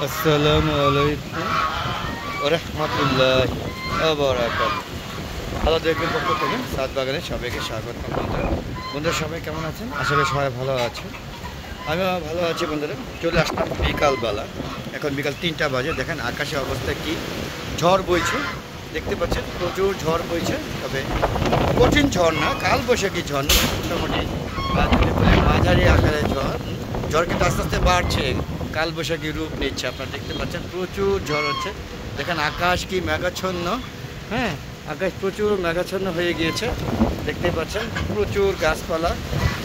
আসসালামু আলাইকুম ওয়া রাহমাতুল্লাহি ওয়া বারাকাতুহু। আল্লাহ দেখবেন পক্ষ থেকে সাত বাগানে সবাইকে স্বাগত। বন্ধুরা সবাই কেমন আছেন? আশা করি সবাই ভালো আছেন। আমিও ভালো আছি বন্ধুরা। চলে আসলাম বিকালবেলা, এখন বিকাল 3টা বাজে। দেখেন আকাশের অবস্থা কি, ঝড় বইছে, দেখতে পাচ্ছেন প্রচুর ঝড় বইছে। তবে কঠিন ঝড় না, কাল বৈশাখী ঝড় না, মোটামুটি যদি বলি মাঝারি আকারের ঝড়। ঝড় কিন্তু আস্তে আস্তে বাড়ছে, কাল বৈশাখী রূপ নিচ্ছে। আপনারা দেখতে পাচ্ছেন প্রচুর ঝড় হচ্ছে। দেখেন আকাশ কি মেঘাচ্ছন্ন, হ্যাঁ আকাশ প্রচুর মেঘাচ্ছন্ন হয়ে গিয়েছে। দেখতে পাচ্ছেন প্রচুর গাছপালা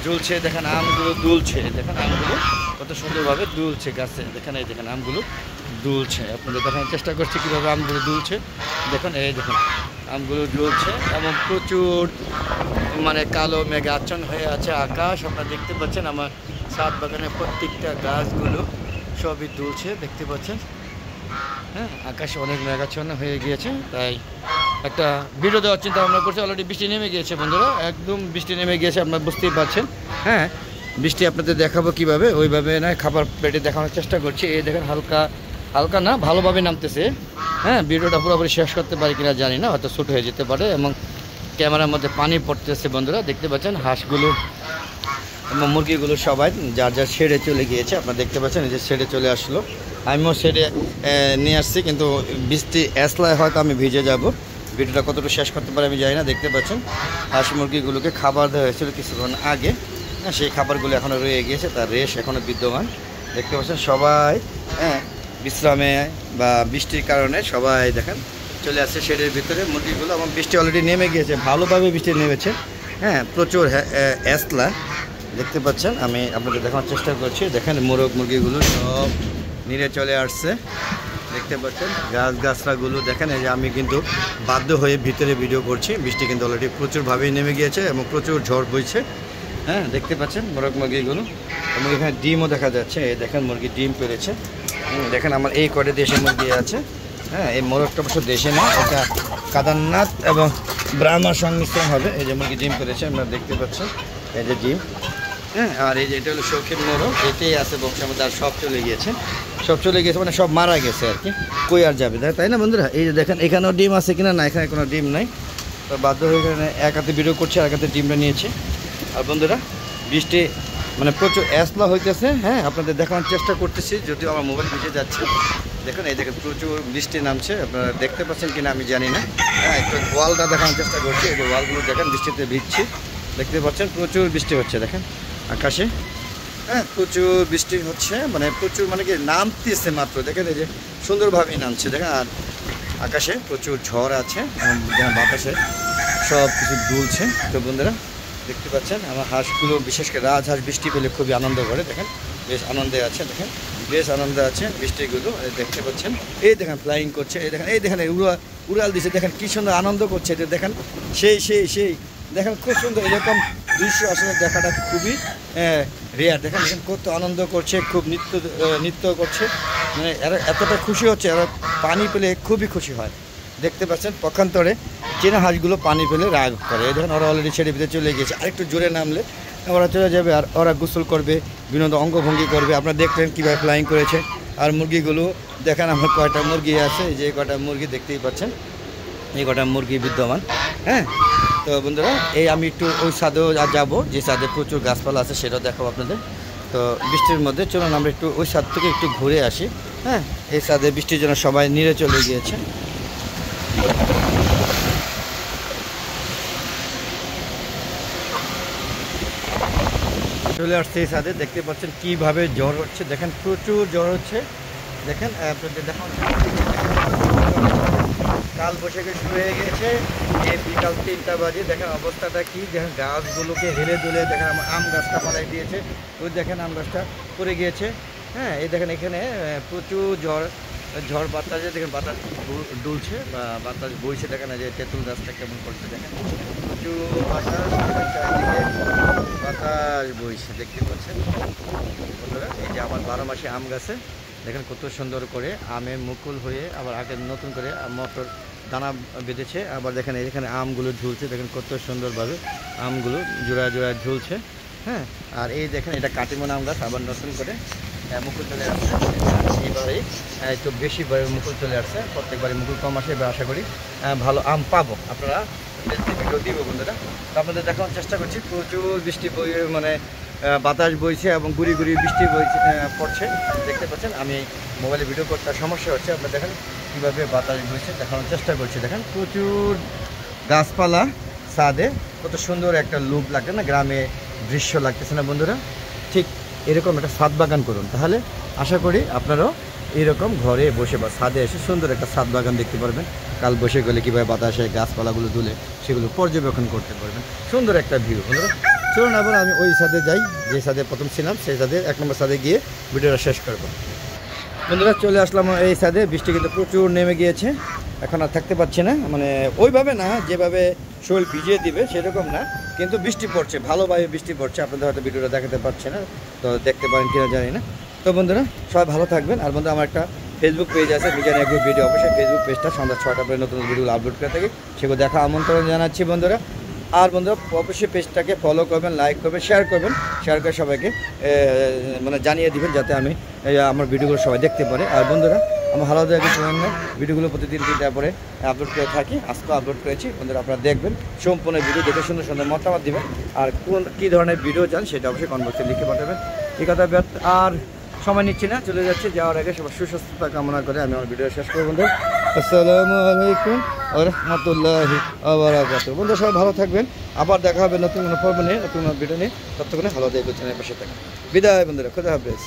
ঝুলছে। দেখেন আমগুলো দুলছে, দেখেন আমগুলো কত সুন্দরভাবে দুলছে গাছে। দেখেন এই দেখেন আমগুলো দুলছে। আপনাদের দেখানোর চেষ্টা করছি কীভাবে আমগুলো দুলছে। দেখুন এই দেখুন আমগুলো দুলছে এবং প্রচুর মানে কালো মেঘে আচ্ছন্ন হয়ে আছে আকাশ। আপনারা দেখতে পাচ্ছেন আমার ছাদ বাগানের প্রত্যেকটা গাছগুলো সবই দুলছে, দেখতে পাচ্ছেন। হ্যাঁ আকাশে অনেক মেঘাচ্ছন্ন হয়ে গিয়েছে, তাই একটা ভিডিও দেওয়ার চিন্তা ভাবনা করছি। অলরেডি বৃষ্টি নেমে গিয়েছে বন্ধুরা, একদম বৃষ্টি নেমে গিয়েছে, আপনারা বুঝতেই পারছেন। হ্যাঁ বৃষ্টি আপনাদের দেখাবো কিভাবে, ওইভাবে নয় খাবার প্লেটে দেখানোর চেষ্টা করছি। এই দেখেন হালকা হালকা না ভালোভাবে নামতেছে। হ্যাঁ ভিডিওটা পুরোপুরি শেষ করতে পারি কিনা জানি না, হয়তো শ্যুট হয়ে যেতে পারে এবং ক্যামেরার মধ্যে পানি পড়তেছে বন্ধুরা। দেখতে পাচ্ছেন হাঁসগুলো এবং মুরগিগুলো সবাই যার যার শেডে চলে গিয়েছে। আপনারা দেখতে পাচ্ছেন এই যে শেডে চলে আসলো, আমিও শেডে নিয়ে আসছি, কিন্তু বৃষ্টি আসলায় হয়তো আমি ভিজে যাব। ভিডিওটা কতটুকু শেষ করতে পারে আমি জানি না। দেখতে পাচ্ছেন হাঁস মুরগিগুলোকে খাবার দেওয়া হয়েছিল কিছুক্ষণ আগে, হ্যাঁ সেই খাবারগুলো এখনও রয়ে গিয়েছে, তার রেশ এখনও বিদ্যমান। দেখতে পাচ্ছেন সবাই হ্যাঁ বিশ্রামে বা বৃষ্টির কারণে সবাই দেখেন চলে আসছে শেডের ভিতরে মুরগিগুলো। এবং বৃষ্টি অলরেডি নেমে গিয়েছে, ভালোভাবে বৃষ্টি নেমেছে। হ্যাঁ প্রচুর এসলা দেখতে পাচ্ছেন, আমি আপনাদের দেখানোর চেষ্টা করছি। দেখেন মোরগ মুরগিগুলো সব নিড়ে চলে আসছে, দেখতে পাচ্ছেন গাছগাছরাগুলো দেখেন। এই যে আমি কিন্তু বাধ্য হয়ে ভিতরে ভিডিও করছি, বৃষ্টি কিন্তু অলরেডি প্রচুরভাবেই নেমে গিয়েছে এবং প্রচুর ঝড় বইছে। হ্যাঁ দেখতে পাচ্ছেন মোরগ মুরগিগুলো এবং এখানে ডিমও দেখা যাচ্ছে। এই দেখেন মুরগি ডিম পেরেছে। দেখেন আমার এই কটে দেশি মুরগি আছে। হ্যাঁ এই মোরগটা অবশ্য দেশে না, এটা কাদারনাথ এবং ব্রাহ্মার সংমিশ্রণ হবে। এই যে মুরগি ডিম পেরেছে আপনারা দেখতে পাচ্ছেন, এই যে ডিম। হ্যাঁ আর এই যে এটা হলো শৌখিন মোরগ, এটাই আছে বংশের মধ্যে, আর সব চলে গিয়েছে, সব চলে গিয়েছে মানে সব মারা গেছে আর কি, কই আর যাবে তাই না বন্ধুরা। এই যে দেখেন এখানেও ডিম আছে কিনা, না এখানে কোনো ডিম নাই। তো বাধ্য হয়ে এখানে এক হাতে ভিডিও করছে, আর এক হাতে ডিমটা নিয়েছে। আর বন্ধুরা বৃষ্টি মানে প্রচুর এসলা হইতেছে। হ্যাঁ আপনাদের দেখানোর চেষ্টা করতেছি, যদিও আমার মোবাইল ভিজে যাচ্ছে। দেখুন এই দেখেন প্রচুর বৃষ্টি নামছে, আপনারা দেখতে পাচ্ছেন কিনা আমি জানি না। হ্যাঁ একটু ওয়ালটা দেখানোর চেষ্টা করছি, এই যে ওয়ালগুলো দেখেন বৃষ্টিতে ভিজছি, দেখতে পাচ্ছেন প্রচুর বৃষ্টি হচ্ছে দেখেন আকাশে। হ্যাঁ প্রচুর বৃষ্টি হচ্ছে, মানে প্রচুর মানে কি নামতেছে মাত্র, দেখেন এই যে সুন্দরভাবেই নামছে দেখেন। আর আকাশে প্রচুর ঝড় আছে, বাতাসে সব কিছু দুলছে। তো বন্ধুরা দেখতে পাচ্ছেন আমার হাঁসগুলো, বিশেষ করে রাজহাঁস বৃষ্টি পেলে খুবই আনন্দ করে। দেখেন বেশ আনন্দে আছে, দেখেন বেশ আনন্দে আছে বৃষ্টিগুলো দেখতে পাচ্ছেন। এই দেখেন ফ্লাইং করছে, এই দেখেন উড়াল দিচ্ছে, দেখেন কী সুন্দর আনন্দ করছে। এটা দেখেন সেই দেখেন খুব সুন্দর এরকম দৃশ্য আসলে দেখাটা খুবই রেয়ার। দেখেন কত আনন্দ করছে, খুব নৃত্য করছে, মানে এরা এতটা খুশি হচ্ছে, এরা পানি পেলে খুবই খুশি হয়। দেখতে পাচ্ছেন পক্ষান্তরে চেনা হাঁসগুলো পানি পেলে রাগ করে। এই দেখেন ওরা অলরেডি ছেড়ে ভিতরে চলে গিয়েছে, আরেকটু জোরে নামলে ওরা চলে যাবে, আর ওরা গোসল করবে, বিনোদন অঙ্গভঙ্গি করবে। আপনারা দেখলেন কীভাবে ফ্লাইং করেছে। আর মুরগিগুলো দেখেন আমার কয়টা মুরগি আছে, এই যে কয়টা মুরগি দেখতেই পাচ্ছেন, এই কটা মুরগি বিদ্যমান। হ্যাঁ তো বন্ধুরা এই আমি একটু ওই ছাদেও যাবো, যে ছাদে প্রচুর গাছপালা আছে সেটাও দেখাবো আপনাদের। তো বৃষ্টির মধ্যে চলুন আমরা একটু ওই ছাদ থেকে একটু ঘুরে আসি। হ্যাঁ এই ছাদে বৃষ্টির জন্য সবাই নিড়ে চলে গিয়েছে। চলে আসছে এই ছাদে, দেখতে পাচ্ছেন কীভাবে ঝড় হচ্ছে, দেখেন প্রচুর ঝড় হচ্ছে। দেখেন আপনাদের দেখান কাল বৈশাখী শুরু হয়ে গেছে, এই বিকাল 3টা বাজে। দেখেন অবস্থাটা কি, দেখেন গাছগুলোকে হেলে দুলে দেখেন আমার আম গাছটা পালাই দিয়েছে, ওই দেখেন আম গাছটা পড়ে গিয়েছে। হ্যাঁ এই দেখেন এখানে প্রচুর ঝড় বাতাসে দেখেন বাতাস দুলছে বা বাতাস বইছে। দেখেন যে তেঁতুল গাছটা কেমন করছে, দেখেন প্রচুর বাতাস, চারিদিকে বাতাস বইছে দেখতে পাচ্ছেন বন্ধুরা। এই যে আমার 12 মাসে আম গাছে দেখেন কত সুন্দর করে আমের মুকুল হয়ে আবার আগে নতুন করে মটর দানা বেঁধেছে। আবার দেখেন এখানে আমগুলো ঝুলছে, দেখেন কত সুন্দরভাবে আমগুলো জোড়া জোড়া ঝুলছে। হ্যাঁ আর এই দেখেন এটা কাটিমন আম গাছ, আবার নতুন করে মুকুল চলে আসছে। এবারে একটু বেশি মুকুল চলে আসছে, প্রত্যেকবারই মুকুল কম আসে, এবার আশা করি ভালো আম পাবো। আপনারা ভিডিও দিব বন্ধুরা, তো আপনাদের দেখানোর চেষ্টা করছি। প্রচুর বৃষ্টি মানে বাতাস বইছে এবং গুড়ি গুড়ি বৃষ্টি বইছে পড়ছে, দেখতে পাচ্ছেন। আমি মোবাইলে ভিডিও করতে সমস্যা হচ্ছে, আপনারা দেখেন কীভাবে বাতাস বইছে, দেখানোর চেষ্টা করছি। দেখেন প্রচুর গাছপালা, ছাদে কত সুন্দর একটা লুক লাগে না, গ্রামে দৃশ্য লাগতেছে না বন্ধুরা? ঠিক এরকম একটা ছাদ বাগান করুন, তাহলে আশা করি আপনারাও এরকম ঘরে বসে বা ছাদে এসে সুন্দর একটা ছাদ বাগান দেখতে পারবেন। কাল বসে গেলে কীভাবে বাতাসে গাছপালাগুলো তুলে সেগুলো পর্যবেক্ষণ করতে পারবেন। সুন্দর একটা ভিউ বন্ধুরা। চলুন আবার আমি ওই ছাদে যাই, যে ছাদে প্রথম ছিলাম সেই ছাদে, 1 নম্বর ছাদে গিয়ে ভিডিওটা শেষ করবো। বন্ধুরা চলে আসলাম এই ছাদে। বৃষ্টি কিন্তু প্রচুর নেমে গিয়েছে, এখন আর থাকতে পারছি না, মানে ওইভাবে না যেভাবে শরীর ভিজিয়ে দিবে সেরকম না, কিন্তু বৃষ্টি পড়ছে, ভালোভাবে বৃষ্টি পড়ছে। আপনাদের হয়তো ভিডিওটা দেখাতে পারছে না, তো দেখতে পারেন কিনা জানি না। তো বন্ধুরা সবাই ভালো থাকবেন। আর বন্ধুরা আমার একটা ফেসবুক পেজ আছে, মিজান এগ্রো ভিডিও, অবশ্যই ফেসবুক পেজটা সন্ধ্যা 6টা পরে নতুন ভিডিও আপলোড করে থাকি, সেগুলো দেখা আমন্ত্রণ জানাচ্ছি বন্ধুরা। আর বন্ধুরা অবশ্যই পেজটাকে ফলো করবেন, লাইক করবেন, শেয়ার করবেন, শেয়ার করে সবাইকে মানে জানিয়ে দিবেন, যাতে আমি আমার ভিডিওগুলো সবাই দেখতে পারে। আর বন্ধুরা আমার ভালো লাগে চ্যানেলে ভিডিওগুলো প্রতিদিন 3টা পরে আপলোড করে থাকি, আজকে আপলোড করেছি বন্ধুরা। আপনারা দেখবেন, সম্পূর্ণ ভিডিও দেখে সুন্দর সুন্দর মতামত দিবেন, আর কী ধরনের ভিডিও চান সেটা অবশ্যই কমেন্ট বক্সে লিখে পাঠাবেন। এই কথা আর সময় নিচ্ছি না, চলে যাচ্ছি। যাওয়ার আগে সবার সুস্বাস্থ্যতা কামনা করে আমি আমার ভিডিও শেষ করব বন্ধু। আসসালামু আলাইকুম ওয়া রাহমাতুল্লাহি ওয়া বারাকাতুহু। বন্ধু সবাই ভালো থাকবেন, আবার দেখা হবে নতুন কোনো পর্ব নিয়ে, নতুন ভিডিও নিয়ে। ততক্ষণে ভালো থাকবেন, চ্যানেলের পাশে থাকবেন। বিদায় বন্ধুরা, খোদা হাফেজ।